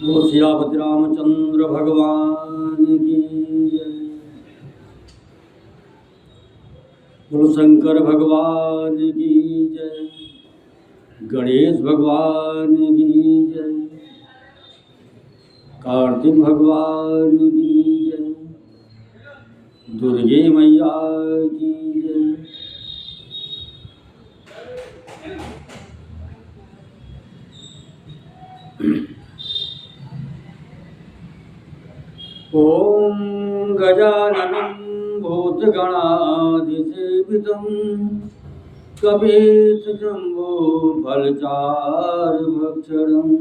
बोलो सियापति रामचंद्र भगवान की जय। बोलो शंकर भगवान की जय। गणेश भगवान की जय। कार्तिक भगवान की जय। दुर्गे मैया की जय। ओम गजाननं भूतगणाधिसेवितं कपित्थजम्बो फलचारुभक्षणम्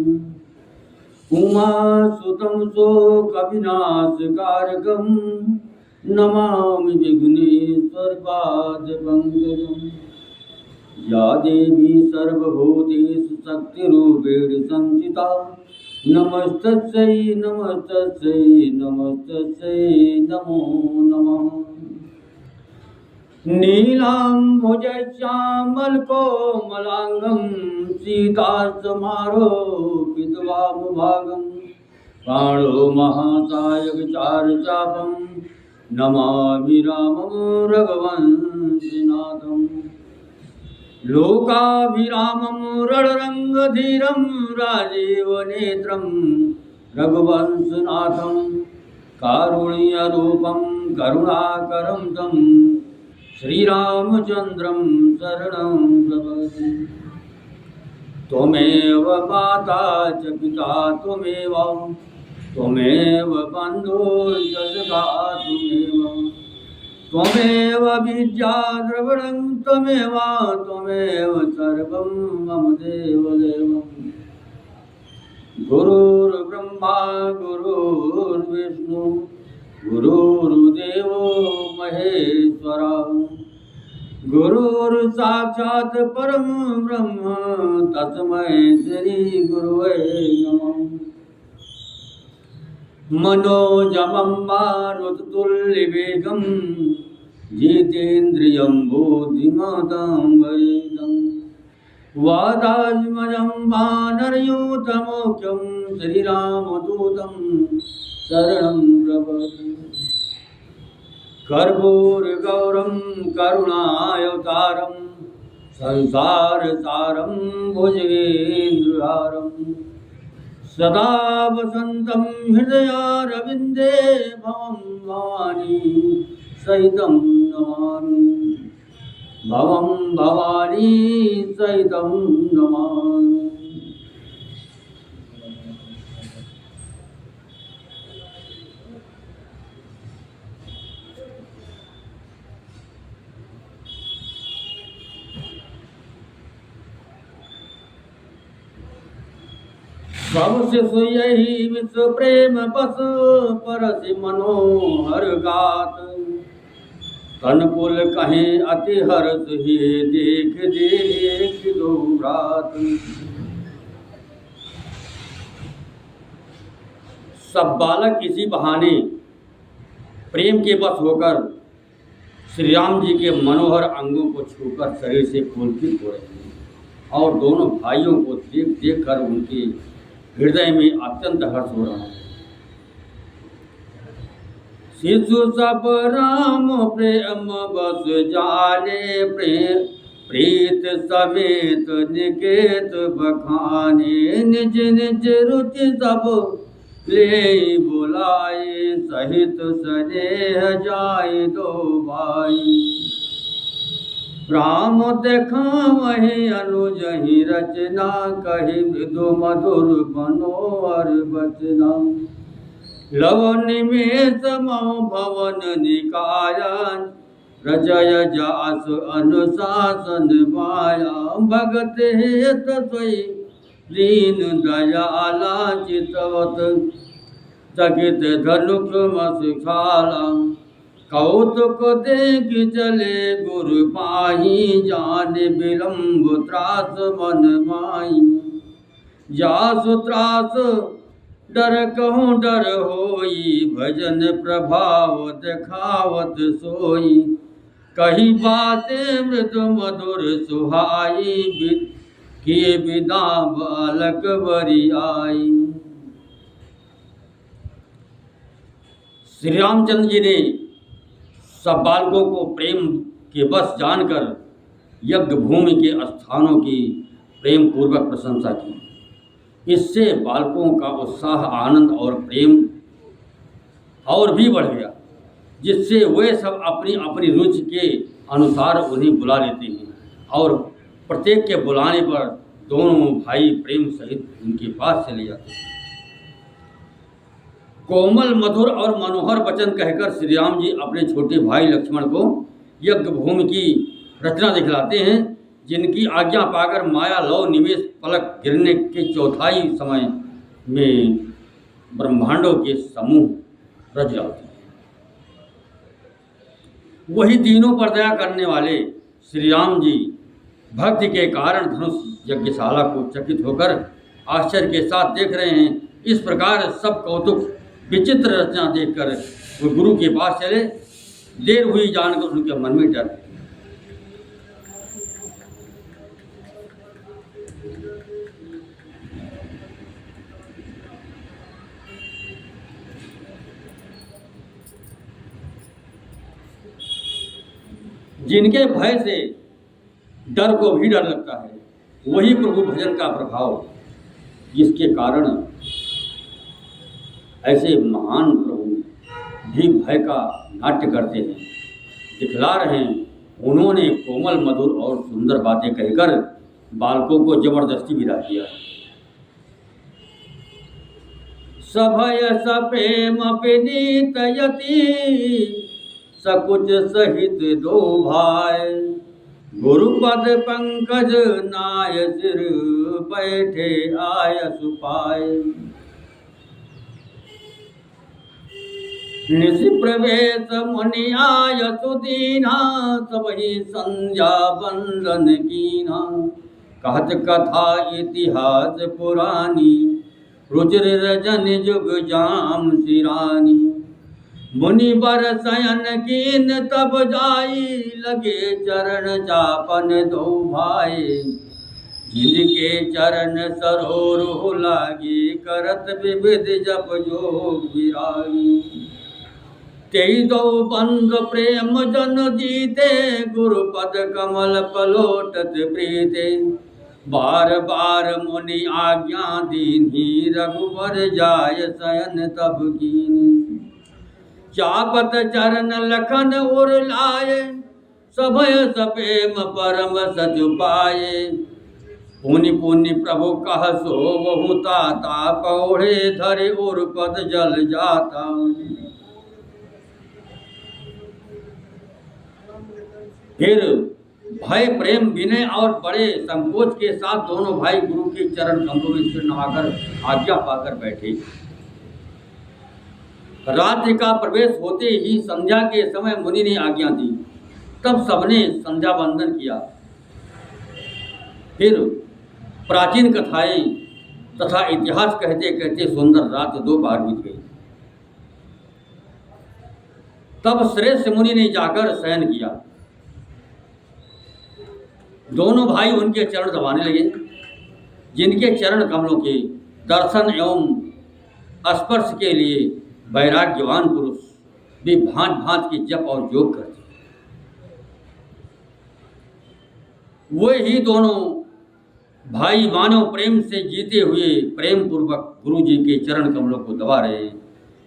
उमासुतं शोकविनाशकारकं नमामि विघ्नेश्वरपादपङ्कजम्। या देवी सर्वभूतेषु शक्तिरूपेण संस्थिता नमस्तस्यै नमस्तस्यै नमस्तस्यै नमो नमः। नीलाम्भुजश्यामलकोमलाङ्गं सीतासमारोपितवामभागं प्राणो महासायकचारुचापं नमामि रामं रघुवंशनाथम्। लोकाभिरामं रणरङ्गधीरं राजीवनेत्रं रघुवंशनाथं कारुण्यरूपं करुणाकरं तं श्रीरामचन्द्रं शरणं प्रपद्ये। त्वमेव माता च पिता त्वमेव बन्धुश्च सखा त्वमेव विद्या द्रविणं त्वमेव सर्वं मम देवदेव। गुरुर्ब्रह्मा गुरुर्विष्णु गुरुर्देवो महेश्वरा गुरुर्साक्षात् परं ब्रह्म तस्मै श्री गुरुवे नमः। मनोजमं मारुततुल्यवेगं जितेन्द्रियं बुद्धिमतां वरितं वातात्मजं वानरयूथमुख्यं श्रीरामदूतं शरणं प्रपद्ये। कर्पूरगौरं करुणावतारं संसारसारं भुजगेन्द्रहारं सदा वसन्तं हृदयारविन्दे भवं भवानी सहितं नमामि भवं भवानी सहितं नमामि। सबसे यही विश्व प्रेम बस परसि मनोहर गात तनपुल कहें अति हर्ष ही देख देख दो रात। सब बालक इसी बहाने प्रेम के बस होकर श्री राम जी के मनोहर अंगों को छूकर शरीर से पुलकित हो रहे हैं और दोनों भाइयों को देख देख कर उनके हृदय में अत्यंत हर्ष हो रहा है। शिशु सब राम प्रेम बस जाने प्रीत समेत निकेत बखाने निज निज रुचि सब ले बुलाए सहित स्नेह जाए दो भाई। राम देखा वही अनुज ही रचना कही मृदु मधुर मनोहर बचना लव निमेष मऊ भवन निकायन रजय जास अनुशासन माया भगत हेत सोई दीन दयाला चितवत चकित धनुष मसखाला कौतुक देख चले गुरु पाही जान विलम्ब त्रास मन माही जासु त्रास डर कहूँ डर होई भजन प्रभाव देखावत सोई कही बातें मृदु मधुर सुहाई किए विदा बालक बरी आई। श्री रामचंद्र जी ने सब बालकों को प्रेम के बस जानकर यज्ञ भूमि के स्थानों की प्रेम पूर्वक प्रशंसा की। इससे बालकों का उत्साह, आनंद और प्रेम और भी बढ़ गया, जिससे वे सब अपनी अपनी रुचि के अनुसार उन्हें बुला लेते हैं और प्रत्येक के बुलाने पर दोनों भाई प्रेम सहित उनके पास चले जाते हैं। कोमल, मधुर और मनोहर वचन कहकर श्री राम जी अपने छोटे भाई लक्ष्मण को यज्ञ भूमि की रचना दिखलाते हैं, जिनकी आज्ञा पाकर माया लव निमेष पलक गिरने के चौथाई समय में ब्रह्मांडों के समूह रच जाते हैं। वही तीनों पर दया करने वाले श्री राम जी भक्ति के कारण धनुष यज्ञशाला को चकित होकर आश्चर्य के साथ देख रहे हैं। इस प्रकार सब कौतुक विचित्र रचना देखकर वो गुरु के पास चले। देर हुई जानकर उनके मन में डर। जिनके भय से डर को भी डर लगता है, वही प्रभु भजन का प्रभाव, जिसके कारण ऐसे महान प्रभु भी भय का नाट्य करते हैं, दिखला रहे हैं। उन्होंने कोमल, मधुर और सुंदर बातें कहकर बालकों को जबरदस्ती विदा किया। सभय सप्रेम विनीत यति सकुच सहित दो भाई, गुरुपद पंकज नाय सिर बैठे आय सुपाय। निशि प्रवेश मुनि आय सुदीना, सबहि संध्या बंदन कीना। कहत कथा इतिहास पुरानी, रुचिर रजन जुग जाम सिरानी। मुनि बर शयन कीन तब जाई, लगे चरण चापन दो भाई। जिनके चरण सरोरु लागी, करत विविध जप जोग विरागी। तेई दो बंद प्रेम जन जीते, गुरुपद कमल पलोटत प्रीते। बार बार मुनि आज्ञा दीन्ही, रघुवर जाय शयन तब कीनी। चापत चरण लखन उर लाए, सभय सप्रेम परम सच पाए। पुनि पुनि प्रभु कह सो बहु ताता, पौड़े धरे उर पद जल जाता। फिर भय, प्रेम, विनय और बड़े संकोच के साथ दोनों भाई गुरु के चरण कमलों में सिर नवाकर आज्ञा पाकर बैठे। रात्रि का प्रवेश होते ही संध्या के समय मुनि ने आज्ञा दी। तब सबने संध्या वंदन किया। फिर प्राचीन कथाएं तथा इतिहास कहते कहते सुंदर रात 2 बार बीत गई। तब श्रेष्ठ मुनि ने जाकर शयन किया। दोनों भाई उनके चरण दबाने लगे। जिनके चरण कमलों के दर्शन एवं स्पर्श के लिए वैराग्यवान पुरुष भी भांत भांत के जप और योग करते। वे ही दोनों भाई मानव प्रेम से जीते हुए प्रेम पूर्वक गुरु जी के चरण कमलों को दबा रहे हैं।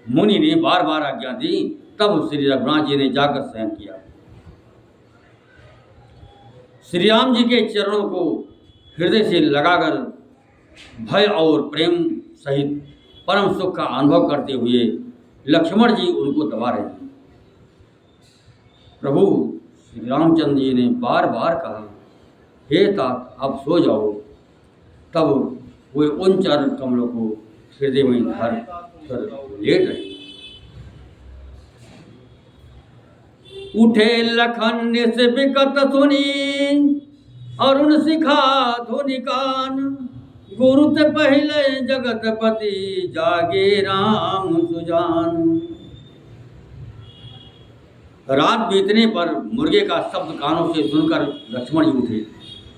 मुनि ने बार बार आज्ञा दी। तब श्री रघुनाथ जी ने जाकर शयन किया। श्री राम जी के चरणों को हृदय से लगाकर भय और प्रेम सहित परम सुख का अनुभव करते हुए लक्ष्मण जी उनको दबा रहे हैं। प्रभु श्री रामचंद्र जी ने बार बार कहा, हे तात अब सो जाओ। तब वे उन चरण कमलों को हृदय में धर कर लेट रहे। उठे लखन निस विकट सुनी, अरुण शिखा धुनि कान। गुरु ते पहले जगतपति, जागे राम सुजान। रात बीतने पर मुर्गे का शब्द कानों से सुनकर लक्ष्मण जी उठे।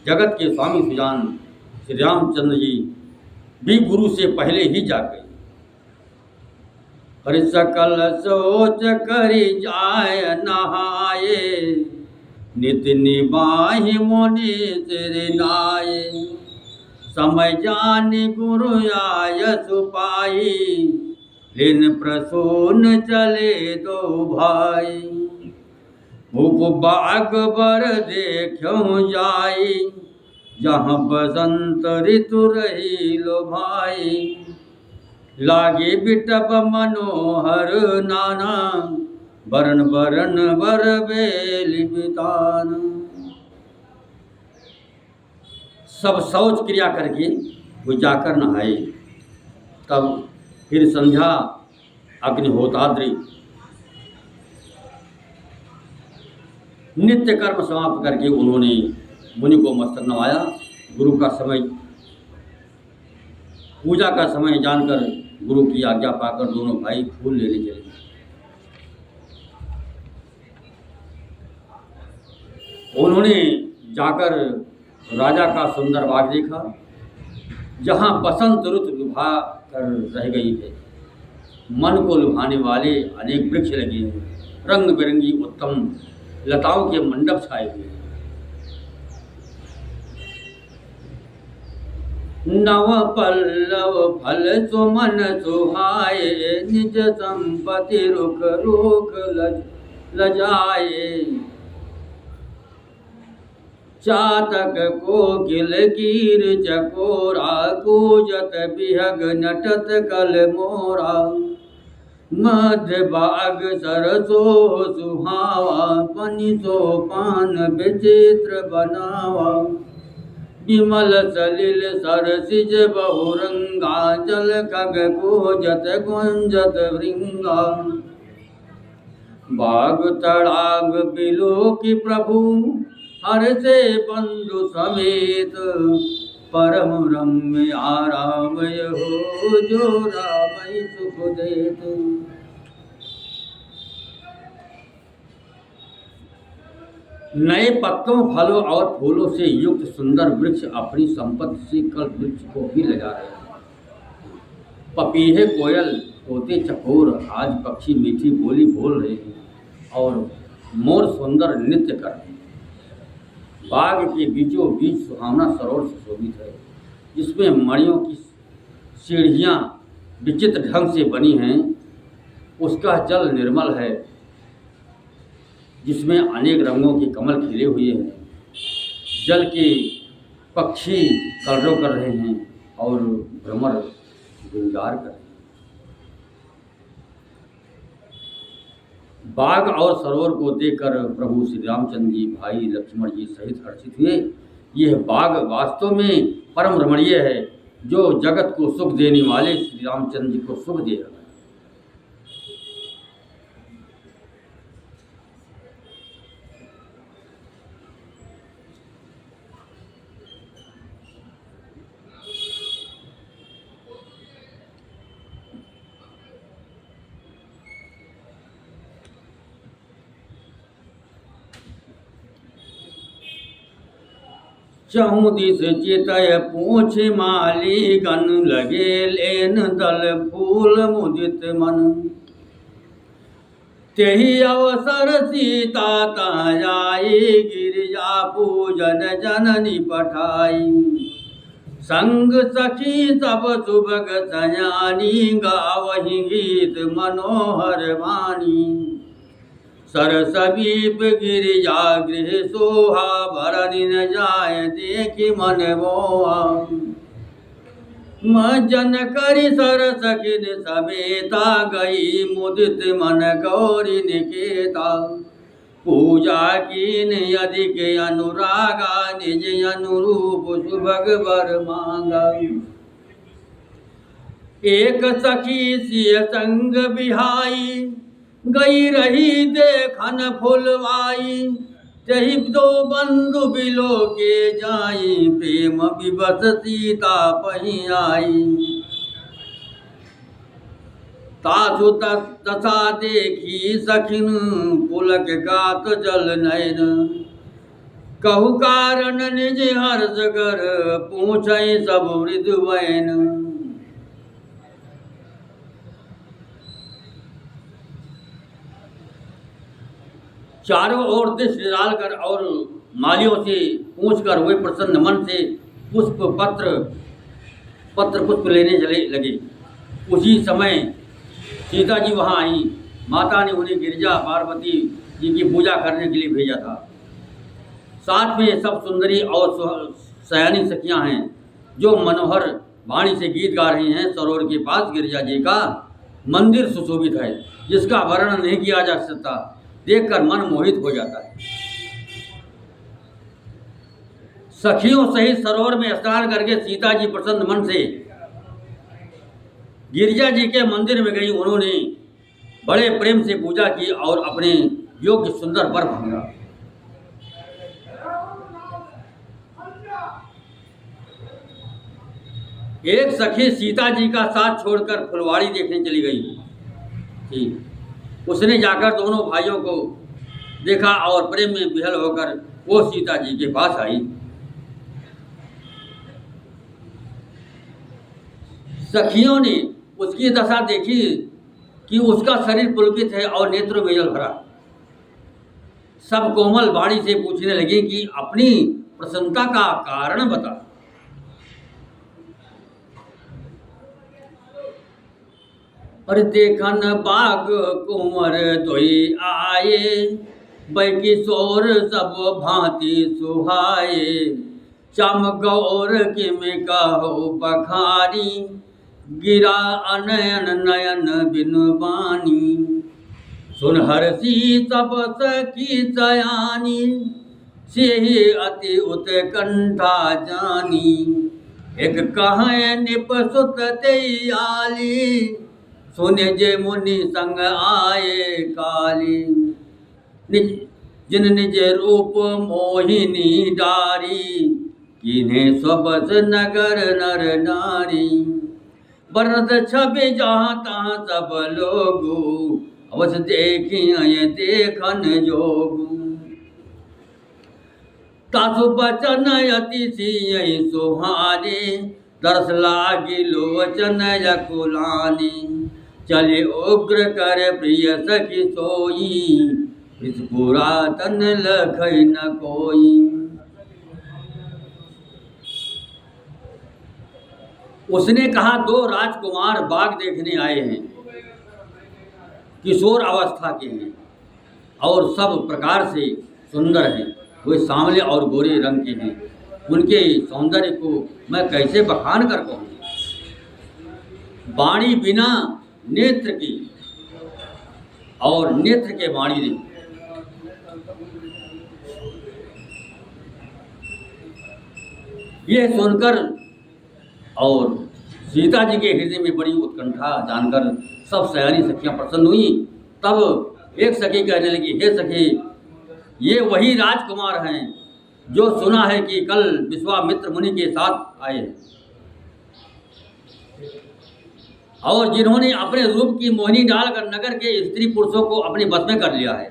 जगत के स्वामी सुजान श्री रामचंद्र जी भी गुरु से पहले ही जाग गए। हरि सकल सोच करी जाय नहाए, नित निबाहि मुनि सिर नाये। समय जानि गुरु आय सुपाई, लिन प्रसून चले दो भाई। उपबाग बर देखो जाई, जहाँ बसंत ऋतु रही लो भाई। लागे बिटप मनोहर नाना, बरन बरन बर बेली बितान। सब शौच क्रिया करके वो जाकर नहाए। तब फिर संध्या अग्निहोत्रादि नित्य कर्म समाप्त करके उन्होंने मुनि को मस्तक नवाया। गुरु का समय, पूजा का समय जानकर गुरु की आज्ञा पाकर दोनों भाई फूल लेने चले। उन्होंने जाकर राजा का सुंदर बाग देखा, जहाँ बसंत ऋतु लुभा कर रह गई है। मन को लुभाने वाले अनेक वृक्ष लगे हैं, रंग बिरंगी उत्तम लताओं के मंडप छाए हुए हैं। नव पल्लव फल सुमन सुहाए, निज संपत्ति रुख रुख लजाए। चातक कोकिल कीर चकोरा, कूजत बिहग नटत कल मोरा। मध्य बाग सरसो सुहावा, पनि सोपान विचित्र बनावा। विमल सलिल सरसिज बहुरंगा, जल खग कूजत गुंजत भृंगा। बाग तड़ाग बिलो की प्रभु, हर से बंधु समेत। परम रम्य आरामय हो, जो रामय सुख देत। नए पत्तों, फलों और फूलों से युक्त सुंदर वृक्ष अपनी संपत्ति से कल्प वृक्ष को भी ले जा रहे हैं। पपीहे, कोयल, तोते, चकोर आज पक्षी मीठी बोली बोल रहे हैं और मोर सुंदर नृत्य कर रहे हैं। बाग के बीचों बीच सुहावना सरोवर सुशोभित है, जिसमें मणियों की सीढ़ियाँ विचित्र ढंग से बनी हैं। उसका जल निर्मल है, जिसमें अनेक रंगों के कमल खिले हुए हैं। जल के पक्षी कलरव कर रहे हैं और भ्रमर गुंजार कर रहे हैं। बाग और सरोवर को देखकर प्रभु श्री रामचंद्र जी भाई लक्ष्मण जी सहित हर्षित हुए। यह बाग वास्तव में परम रमणीय है, जो जगत को सुख देने वाले श्री रामचंद्र जी को सुख दे रहा है। चहु दिस चितय पूछ माली, गन लगे लेन दल फूल मुदित मन। तेहि अवसर सीता ताई, गिरिजा पूजन जननी पठाई। संग सखी सब सुभग सयानी, गावहि गीत मनोहर वाणी। सरसबीप गिरिजा गृह सोहा, भरनि न जाय देखि मन मोहा। मज्जन करि सरस किन समेता, गई मुदित मन गौरी निकेता। पूजा कीन अधिक अनुरागा, निज अनुरूप सुभग वर मांगा। एक सखी सिय संग बिहाई, गई रही देखन फुलवाई। तहि दो बंधु बिलो के जाई, प्रेम विवश सीता पहि आई। तासु तथा देखी सखिन, पुलक गात जल नयन। कहु कारण निज हर्ष कर, पूछै सब मृदुवैन। चारों ओर दृष्टि डालकर और मालियों से पूछकर वे प्रसन्न मन से पत्र पुष्प लेने चले लगे। उसी समय सीता जी वहाँ आई। माता ने उन्हें गिरिजा पार्वती जी की पूजा करने के लिए भेजा था। साथ में सब सुंदरी और सयानी सखियाँ हैं जो मनोहर वाणी से गीत गा रही हैं। सरोवर के पास गिरिजा जी का मंदिर सुशोभित है, जिसका वर्णन नहीं किया जा सकता, देखकर मन मोहित हो जाता है। सखियों सहित सरोवर में स्नान करके सीता जी प्रसन्न मन से गिरिजा जी के मंदिर में गई। उन्होंने बड़े प्रेम से पूजा की और अपने योग्य सुंदर वर मांगा। एक सखी सीता जी का साथ छोड़कर फुलवाड़ी देखने चली गई थी। उसने जाकर दोनों भाइयों को देखा और प्रेम में विहल होकर वो सीता जी के पास आई। सखियों ने उसकी दशा देखी कि उसका शरीर पुलकित है और नेत्रों में जल भरा। सब कोमल वाणी से पूछने लगे कि अपनी प्रसन्नता का कारण बता। और देखन बाग कुंवर धोई आए, बैकिशोर सब भांति सुहाए। चम गौर के में कहो बखारी, गिरा अनयन नयन बिन बानी। सुन हर्षी सब सखी सयानी, सेहि अति उत्कंठा जानी। एक कहे निप सुत आली, सुने जे मुनि संग आए काली। जिन निज रूप मोहिनी डारी, किन्हें स्वबस नगर नर नारी। बरस छवि जहाँ तहाँ सब लोगू, अवश्य देखिए देखन जोगू। तासु बचन अति सियहि सुहारे, दर्श लागी लोचन यकुलानी। चले उग्र कर प्रिय सखी सोई, इस पुरातन लखई न कोई। उसने कहा, दो राजकुमार बाग देखने आए हैं, किशोर अवस्था के हैं और सब प्रकार से सुंदर हैं। वे सांवले और गोरे रंग के हैं। उनके सौंदर्य को मैं कैसे बखान कर कहूँ। वाणी बिना नेत्र की और नेत्र के वाणी नहीं। यह सुनकर और सीता जी के हृदय में बड़ी उत्कंठा जानकर सब सयानी सखियां प्रसन्न हुई। तब एक सखी कहने लगी, हे सखी, ये वही राजकुमार हैं जो सुना है कि कल विश्वामित्र मुनि के साथ आए हैं और जिन्होंने अपने रूप की मोहिनी डालकर नगर के स्त्री पुरुषों को अपने बस में कर लिया है।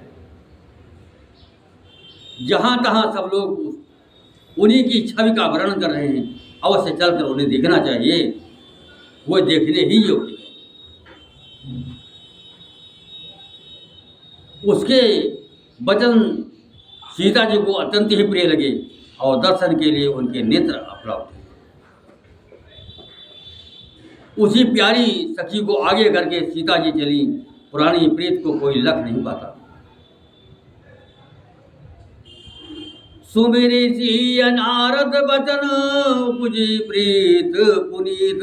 जहां तहां सब लोग उन्हीं की छवि का वर्णन कर रहे हैं। अवश्य चलकर उन्हें देखना चाहिए, वो देखने ही योग्य है। उसके वचन सीता जी को अत्यंत ही प्रिय लगे और दर्शन के लिए उनके नेत्र अपलब्ध थे। उसी प्यारी सखी को आगे करके सीता जी चली। पुरानी प्रीत को कोई लख नहीं पाता। सुमिरी सी नारद बचन, पुजी प्रीत पुनीत।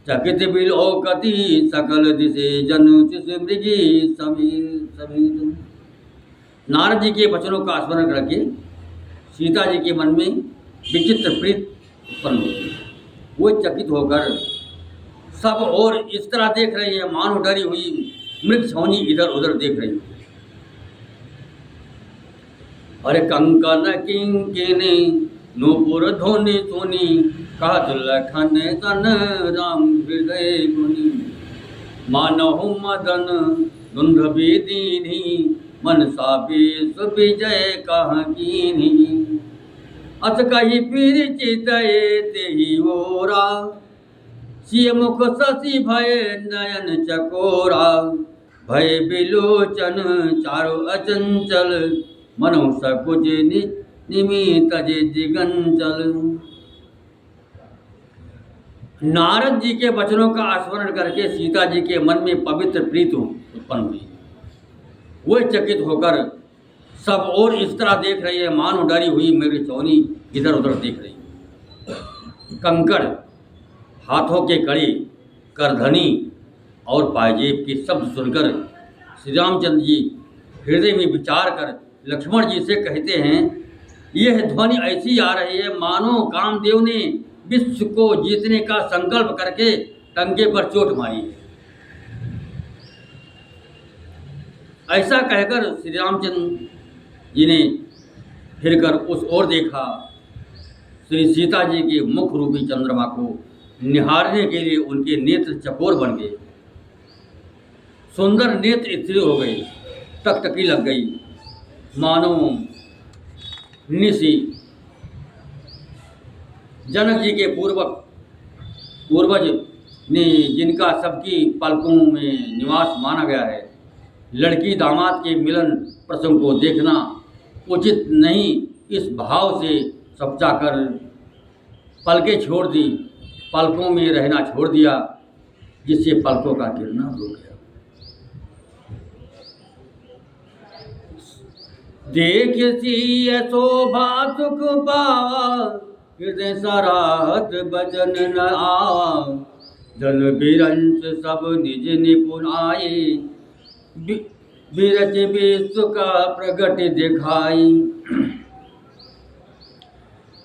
चकित बिलोकति सकल दिशे जनु शिशु मृगी समीत। नारद जी के वचनों का स्मरण करके सीता जी के मन में विचित्र प्रीत उत्पन्न होती। वो चकित होकर सब और इस तरह देख रही है मानो डरी हुई मृग छौनी इधर उधर देख रही। अरे कंकन किंकिनी नूपुर ध्वनि सुनी, कहत लखन तन राम हृदय मुनि। मानहु मदन दुंदुभि दीन्ही, मनसा विश्व विजय कहाँ कीन्ही। अस कही फिर चितये तेहि ओरा, सिय मुख शशि भय नयन चकोरा। भय बिलोचन चारु अचंचल, मनो सकुच निमित जे दिगंचल। नारद जी के वचनों का स्मरण करके सीता जी के मन में पवित्र प्रीति उत्पन्न हुई। वो चकित होकर सब और इस तरह देख रही है मानो डरी हुई मेरी चौनी इधर उधर देख रही। कंकड़, हाथों के कड़ी, करधनी और पायजेब के शब्द सुनकर श्री रामचंद्र जी हृदय में विचार कर लक्ष्मण जी से कहते हैं, यह ध्वनि ऐसी आ रही है मानो कामदेव ने विश्व को जीतने का संकल्प करके टंके पर चोट मारी है। ऐसा कहकर श्री रामचंद्र जी ने फिरकर उस ओर देखा। श्री सीता जी के मुख रूपी चंद्रमा को निहारने के लिए उनके नेत्र चकोर बन गए। सुंदर नेत्र स्थिर हो गई, टकटकी लग गई, मानो निशि जनक जी के पूर्वज ने जिनका सबकी पलकों में निवास माना गया है, लड़की दामाद के मिलन प्रसंग को देखना उचित नहीं, इस भाव से सपचा कर पलकें छोड़ दी, पलकों में रहना छोड़ दिया, जिससे पलकों का गिरना रुक गया। देख सी शोभा सुख पावा, हृदय सराहत बचन न आवा, जन बिरंच सब निज निपुण आए, बिरच विश्व का प्रगट दिखाई।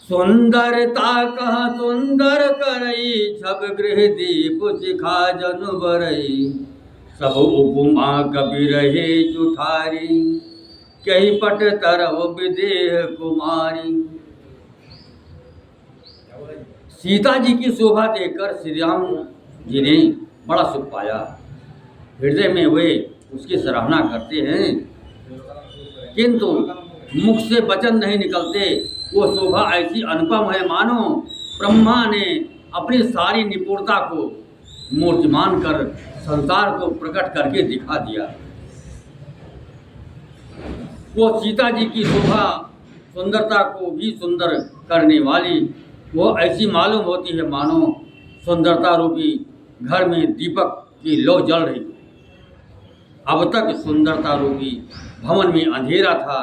सुंदरता कहा सुंदर करई, छब गृह दीप शिखा जनु बरई, सब उपमा कवि रहे जुठारी, कही पट तरव विदेह कुमारी। सीता जी की शोभा देखकर श्री राम जी ने बड़ा सुख पाया। हृदय में वे उसकी सराहना करते हैं, किंतु मुख से वचन नहीं निकलते। वो शोभा ऐसी अनुपम है मानो ब्रह्मा ने अपनी सारी निपुणता को मूर्तिमान कर संसार को प्रकट करके दिखा दिया। वो सीता जी की शोभा सुंदरता को भी सुंदर करने वाली वो ऐसी मालूम होती है मानो सुंदरता रूपी घर में दीपक की लौ जल रही। अब तक सुंदरता रूपी भवन में अंधेरा था,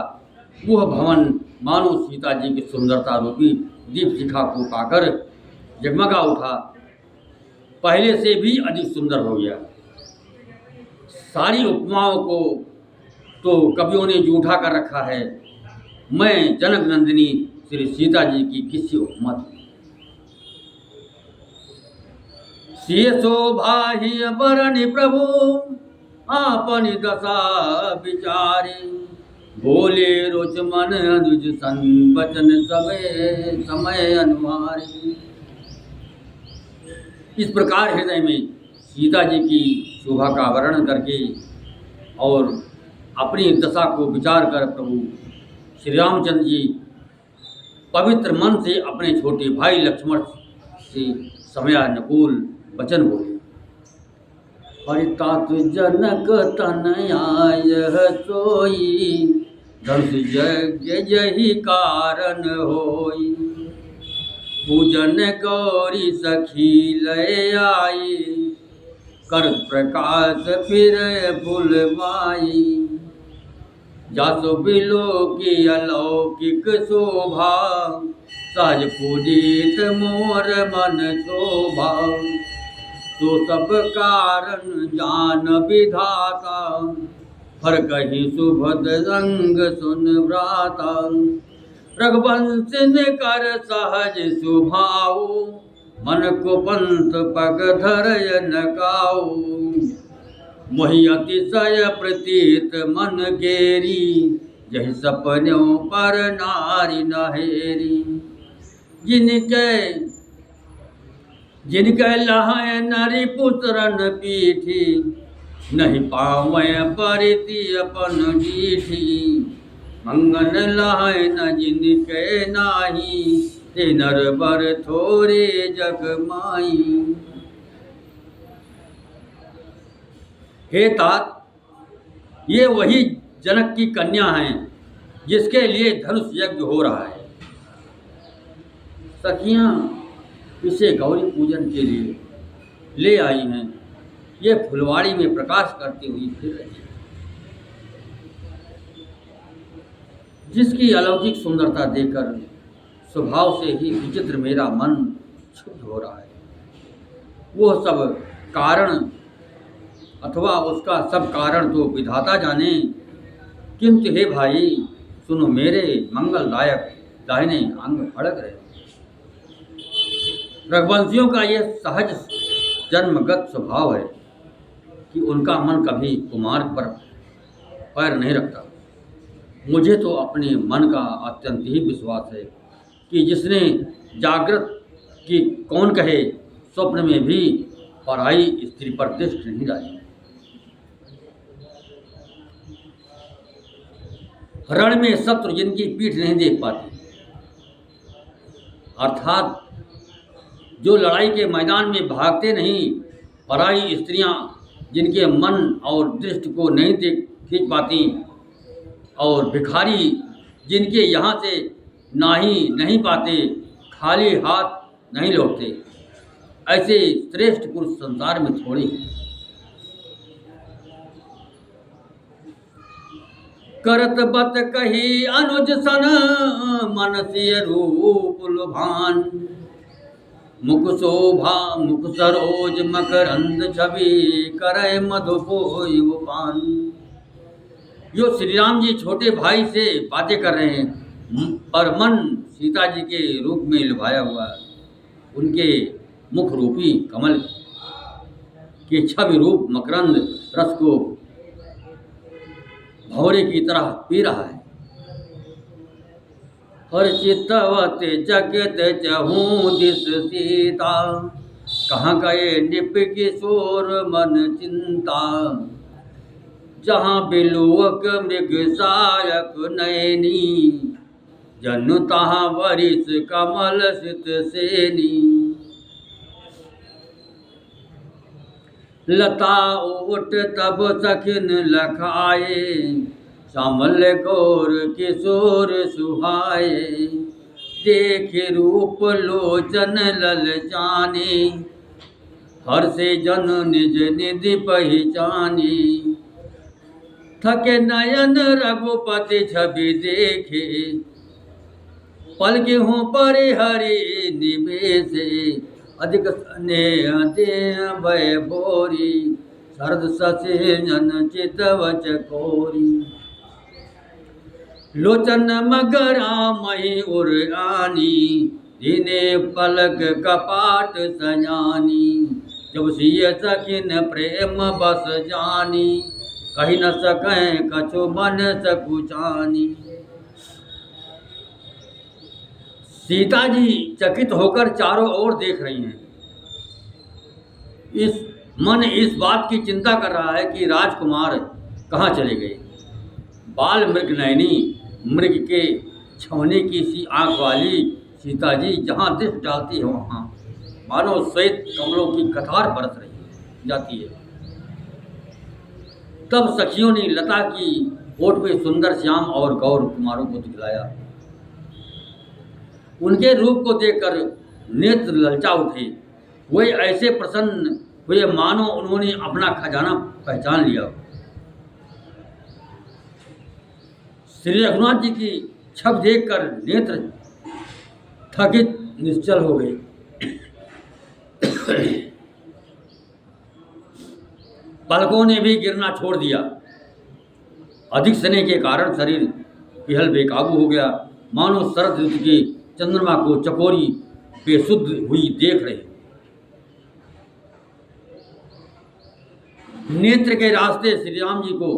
वह भवन मानो सीता जी की सुंदरता रूपी दीप शिखा को पाकर जगमगा उठा, पहले से भी अधिक सुंदर हो गया। सारी उपमाओं को तो कवियों ने जूठा कर रखा है, मैं जनक नंदिनी श्री सीता जी की किसी उपमा थी। शोभा ही बरनि प्रभु आपनि दशा विचारी, बोले रुच मन अनुज सन बचन समय अनुहारी। इस प्रकार हृदय में सीता जी की शोभा का वर्णन करके और अपनी दशा को विचार कर प्रभु श्री रामचंद्र जी पवित्र मन से अपने छोटे भाई लक्ष्मण से समयानुकूल वचन बोले। परितात जनक तनया सोई, धनुष यज्ञ यही कारण होई, पूजन गौरी सखी लय आई, कर प्रकाश फिर फुलवाई, जासो बिलो की अलौकिक शोभा, सहज पूजित मोर मन शोभा, तो सब कारण जान विधाता, हर कहीं सुभद रंग सुन व्राता, रघुवंश कर सहज सुभाऊ, मन को पंथ पग धरय नकाऊ, मोहि अतिशय प्रतीत मन गेरी, यही सपनों पर नारी नहेरी, जिनके लहाय नरी पुत्रन पीठी, नहीं पावय परिति अपन डीठी, मंगन लहाय न जिनके नाही, ते नर बर थोरे जग माई। हे तात, ये वही जनक की कन्या हैं जिसके लिए धनुष यज्ञ हो रहा है। सखियां इसे गौरी पूजन के लिए ले आई हैं। ये फुलवाड़ी में प्रकाश करती हुई फिर रही है, जिसकी अलौकिक सुंदरता देखकर स्वभाव से ही विचित्र मेरा मन क्षुब्ध हो रहा है। वो सब कारण अथवा उसका सब कारण तो विधाता जाने, किंतु हे भाई सुनो, मेरे मंगलदायक दाहिने अंग फड़क रहे। रघुवंशियों का यह सहज जन्मगत स्वभाव है कि उनका मन कभी कुमार्ग पर पैर नहीं रखता। मुझे तो अपने मन का अत्यंत ही विश्वास है कि जिसने जागृत की कौन कहे, स्वप्न में भी पराई स्त्री पर दृष्टि नहीं डाली। रण में शत्रु जिनकी पीठ नहीं देख पाती, अर्थात जो लड़ाई के मैदान में भागते नहीं, पराई स्त्रियां जिनके मन और दृष्टि को नहीं खींच पाती, और भिखारी जिनके यहाँ से नहीं पाते, खाली हाथ नहीं लौटते, ऐसे श्रेष्ठ पुरुष संसार में थोड़े हैं। करत बत कही अनुज सन, मनसिय रूप लुभान, मुख शोभा मुख सरोज मकरंद छवि, करे मधुपोय पान। यो श्री राम जी छोटे भाई से बातें कर रहे हैं, पर मन सीता जी के रूप में लुभाया हुआ है। उनके मुख रूपी कमल के छवि रूप मकरंद रस को भौरे की तरह पी रहा है। हर चितवत जगत चहूँ दिस सीता, कहाँ गए निप किशोर मन चिंता, जहाँ बिलुअक मृग सायक नैनी, जनु तहाँ वरिस कमल सित सेनी। लता ओट तब सखिन लखाए, श्यामल गौर किशोर सुहाए, देख रूप लोचन लल जाने, हर से जन निज निधि पहचानी। थके नयन रघुपति छवि देखे, पलके हों परे हरि निवेशे, अधिक स्नेह देह भय भोरी, शरद ससे जन चितवच कोरी। लोचन मगरा मही उर आनी, दीने पलक कपाट सजानी, जब सिय सखिन प्रेम बस जानी, कही न सकें कछु मन सकुचानी। सीता जी चकित होकर चारों ओर देख रही हैं। इस बात की चिंता कर रहा है कि राजकुमार कहाँ चले गए। बाल मृग नयनी, मृग के छौने की सी आंख वाली सीता जी जहाँ दृष्टि डालती है वहाँ मानो श्वेत कमलों की कतार बरस रही जाती है। तब सखियों ने लता की ओट में सुंदर श्याम और गौर कुमारों को दिखलाया। उनके रूप को देखकर नेत्र ललचा उठे। वे ऐसे प्रसन्न हुए मानो उन्होंने अपना खजाना पहचान लिया। श्री रघुनाथ जी की छवि देखकर नेत्र थकित निश्चल हो गए। पलकों ने भी गिरना छोड़ दिया। अधिक स्नेह के कारण शरीर पिहल बेकाबू हो गया, मानो शरद ऋतु के चंद्रमा को चकोरी बेसुध हुई देख रहे। नेत्र के रास्ते श्री राम जी को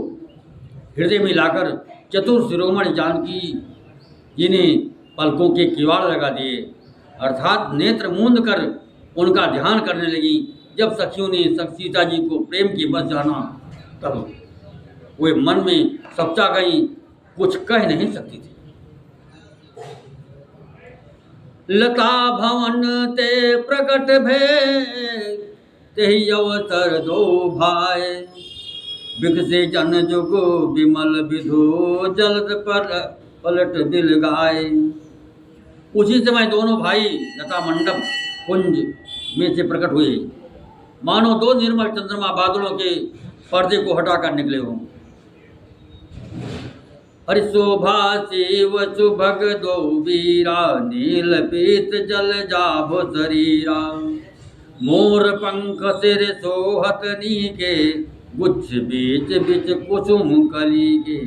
हृदय में लाकर चतुर शिरोमणि जानकी जी ने पलकों के किवाड़ लगा दिए, अर्थात नेत्र मूंद कर उनका ध्यान करने लगी। जब सखियों ने सीता जी को प्रेम के बस जाना, तब वे मन में सपचा गई, कुछ कह नहीं सकती थी। लता भवन ते प्रकट भे, तेहि अवसर दो भाई, बिकसे जन जुगो विमल विधो जलद पर पलट दिल गाए। उसी समय दोनों भाई लता मंडप कुंज में से प्रकट हुए, मानो दो निर्मल चंद्रमा बादलों के पर्दे को हटाकर निकले हों। हरि शोभा शिव सुभग दो वीरा, नील पीत जल जाभ शरीरा। मोर पंख सिर सोहत नीके, गुच्छ बीच बीच कुसुम कली के।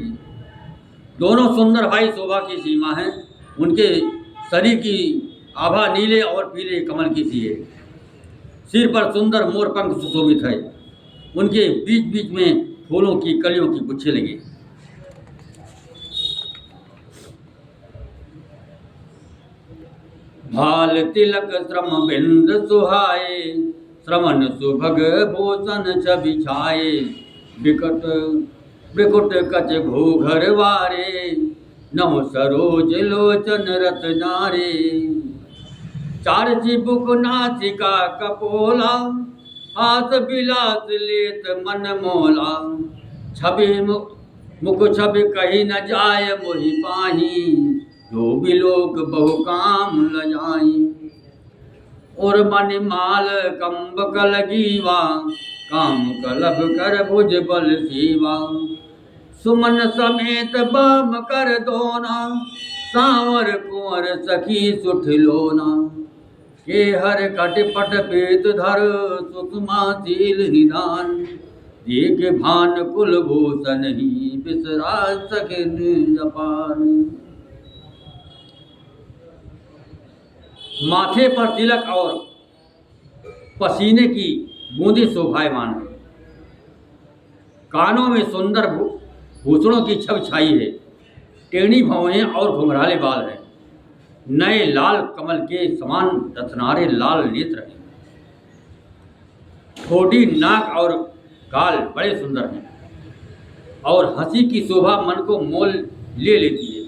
दोनों सुंदर भाई शोभा की सीमा है। उनके शरीर की आभा नीले और पीले कमल की सी है। सिर पर सुंदर मोर पंख सुशोभित है। उनके बीच बीच में फूलों की कलियों की गुच्छे लगे। भाल तिलक श्रम बिंद सुहाए, श्रवण सुभग भूषण छवि छाए। बिकट बिकुट कच घूघर वारे, नव सरोज लोचन रत नारे। चार चिबुक नासिका कपोला, हाथ बिलास लेत मन मोला। छवि मुख छवि कही न जाय मोहि पाही, जो बिलोक बहु काम लजाई। और मन माल कंब कल गीवा, काम कलब कर भुज बल सीवा। सुमन समेत बाम कर दोना, सांवर कुंवर सखी सुठ लोना। के हर कट पट पेत धर, सुषमाशील निधान। देख भान कुलभूषण ही, बिसरा सकिन जपान। माथे पर तिलक और पसीने की बूंदी शोभायमान है। कानों में सुंदर भूषणों की छब छाई है। टेढ़ी भौहें और घुंघराले बाल हैं। नए लाल कमल के समान रत्नारे लाल नेत्र हैं। ठोड़ी नाक और गाल बड़े सुंदर हैं, और हंसी की शोभा मन को मोल ले लेती है।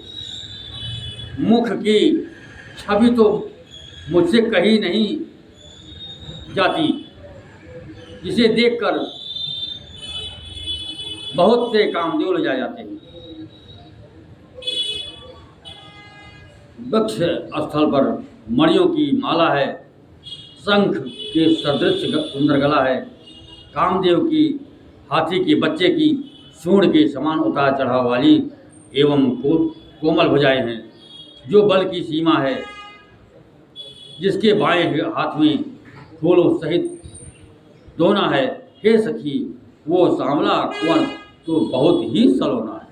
मुख की छवि तो मुझसे कही नहीं जाती, जिसे देखकर बहुत से कामदेव ले जाए जाते हैं। वृक्ष स्थल पर मणियों की माला है। शंख के सदृश सुंदर गला है। कामदेव की हाथी के बच्चे की सूंड के समान उतार चढ़ाव वाली एवं कोमल भुजाएं हैं, जो बल की सीमा है। जिसके बाएं हाथ में फूलों सहित दोना है। हे सखी, वो सांवला कुंवर तो बहुत ही सलोना है।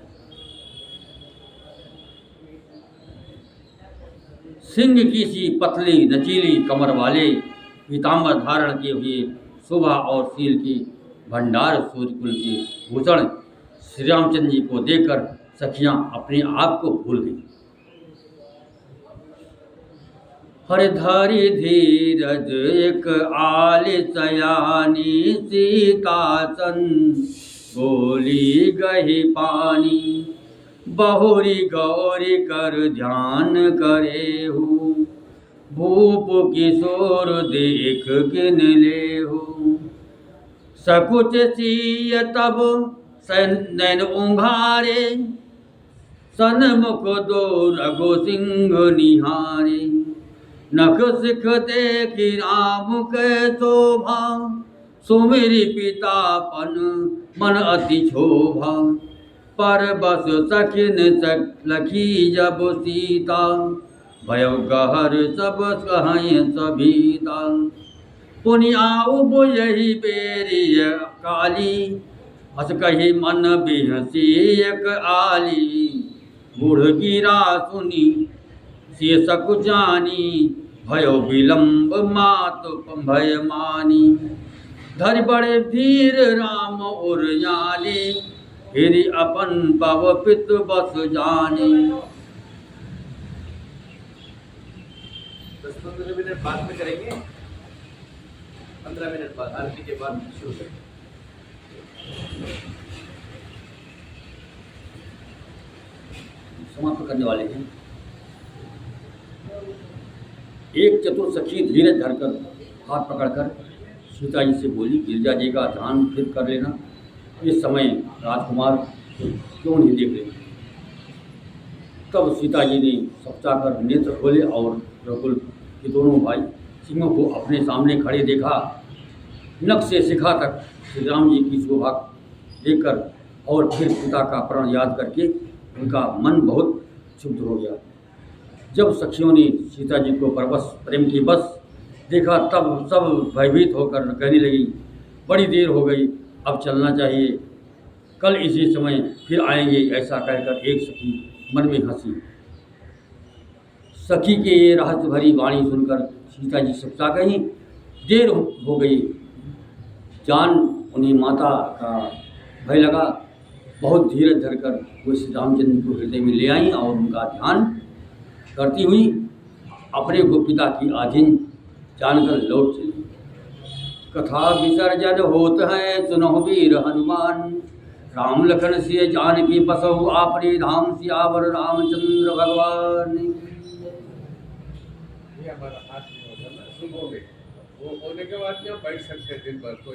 सिंह की सी पतली नचीली कमर वाले, पीताम्बर धारण किए हुए शोभा और शील की भंडार सूर्यकुल के भूषण श्री रामचंद्र जी को देखकर सखियां अपने आप को भूल गई। हरधारी धीरज एक आली सयानी, सीतासन बोली गही पानी। बहुरी गौरी कर ध्यान करे हूँ, भूप किशोर देख किन ले हूँ। सकुच सीय तब नैन उंघारे, सन्मुख दो रघु सिंह निहारे। नख सिख देखी राम के शोभा, सुमिरि पितापन मन अति क्षोभा। पर बस सखिन लखी जब सीता, भयो गहर सब कहीं सभीता। पुनिया उब यही बेरिय काली, हस कही मन बिहसी एक आली। बूढ़ गिरा सुनी से सकुचानी, भयो विलंब मात भय मानी। धर बड़े धीर राम उर्याली, फिर अपन पव पित बस जानी। 10-15 मिनट बाद में करेंगे, 15 मिनट बाद आरती के बाद शुरू करेंगे। समाप्त करने वाले हैं। एक चतुर सखी धीरज धरकर हाथ पकड़कर सीता जी से बोली, गिरजा जी का ध्यान फिर कर लेना। इस समय राजकुमार क्यों नहीं देख रहे? तब सीता जी ने सकचाकर नेत्र खोले और रघुकुल के दोनों भाई सिंहों को अपने सामने खड़े देखा। नख से शिखा तक श्री राम जी की शोभा देखकर और फिर पिता का प्रण याद करके उनका मन बहुत क्षुब्ध हो गया। जब सखियों ने सीता जी को परवश प्रेम की बस देखा तब सब भयभीत होकर कहने लगी, बड़ी देर हो गई, अब चलना चाहिए, कल इसी समय फिर आएंगे। ऐसा कहकर एक सखी मन में हंसी। सखी के ये रहस्य भरी वाणी सुनकर सीता जी सकचा गई। देर हो गई, जान उन्हें माता का भय लगा। बहुत धीरज धरकर वो श्री रामचंद्र को हृदय में ले आई और उनका ध्यान करती हुई अपने को पिता की आधीन जानकर लौट चली। कथा विसर्जन होत है सुनहु वीर हनुमान, राम लखन सिय जानकी बसहु आपने धाम, सियावर रामचंद्र भगवान। ये हमारा हाथ में होगा ना, शुभ हो गई। वो होने के बाद क्या बैठ सकते हैं दिन भर कोई